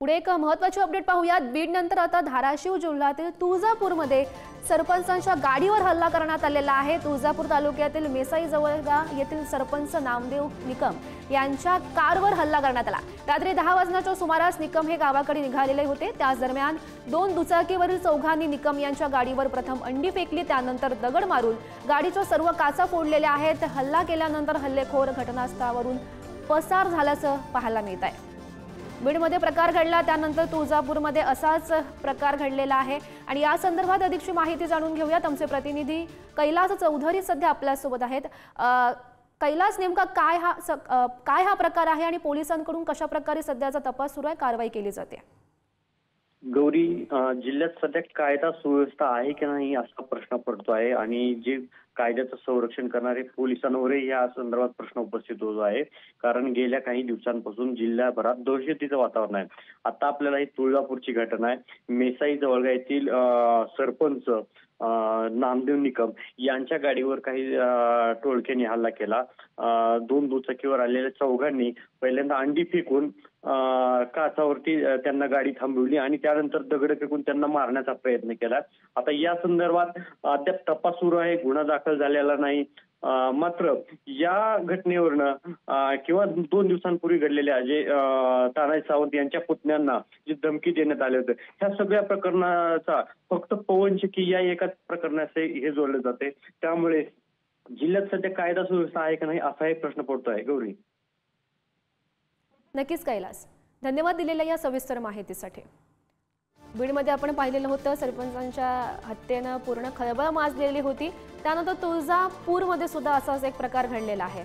पुढे एक महत्त्वाची अपडेट पाहूयात। बीड नंतर आता धाराशिव जिल्ह्यातील तुळजापूरमध्ये सरपंचांच्या गाडीवर हल्ला करण्यात आलेला आहे। तुळजापूर तालुक्यातील मेसाई जवळगा येथील सरपंच नामदेव निकम यांच्या कारवर हल्ला करण्यात आला। रात्री 10 वाजण्याच्या सुमारास निकम हे गावाकडे निघालेले होते। त्याच दरम्यान दोन दुचाकीवरील चौघांनी निकम यांच्या गाडीवर प्रथम अंडी फेकली, त्यानंतर दगड मारून गाडीच्या सर्व काचा फोडलेल्या आहेत। हल्ला केल्यानंतर हल्लेखोर घटनास्थळावरून पसार झाल्याचं पाहायला मिळत आहे। बीडमध्ये प्रकार घडला त्यानंतर तुळजापूरमध्ये असाच प्रकार घडलेला आहे आणि या संदर्भात अधिकची माहिती जाणून घेऊयात। आमचे प्रतिनिधी कैलास चौधरी सध्या आपल्या सोबत आहेत। कैलास, नेमका काय हा प्रकार आहे आणि पोलिसांकडून कशा प्रकारे सध्याचा तपास सुरू आहे, कारवाई केली जाते? गौरी, जिल्ह्यात सध्या कायदा सुव्यवस्था आहे की नाही असा प्रश्न पडतो आहे आणि जे कायद्याचं संरक्षण करणारे पोलिसांवरही या संदर्भात प्रश्न उपस्थित होत आहे। कारण गेल्या काही दिवसांपासून जिल्ह्याभरात दहशतीचं वातावरण आहे। आता आपल्याला ही तुळजापूरची घटना आहे। मेसाई जवळगा येथील सरपंच नामदेव निकम यांच्या गाडीवर काही टोळक्यांनी हल्ला केला। दोन दुचाकीवर आलेल्या चौघांनी पहिल्यांदा अंडी फेकून काचावरती त्यांना गाडी थांबवली आणि त्यानंतर दगड फेकून त्यांना मारण्याचा प्रयत्न केला। आता या संदर्भात अद्याप तपास सुरू आहे, गुन्हा दाखल झालेला नाही। मात्र या घटनेवरनं किंवा 2 दिवसांपूर्वी घडलेल्या जे तानाजी सावंत यांच्या पुतण्यांना जी धमकी देण्यात आली होती, ह्या सगळ्या प्रकरणाचा फक्त पवनचक्की या एकाच प्रकरणाचे हे जोडले जाते। त्यामुळे जिल्ह्यात सध्या कायदा सुव्यवस्था आहे का नाही असा एक प्रश्न पडतोय। गौरी, नक्कीच कैलास, धन्यवाद दिलेल्या या सविस्तर माहितीसाठी। बीडमध्ये आपण पाहिलेलं होतं सरपंचांच्या हत्येनं पूर्ण खळबळ माजलेली होती। त्यानंतर तुळजापूरमध्ये सुद्धा असाच एक प्रकार घडलेला आहे।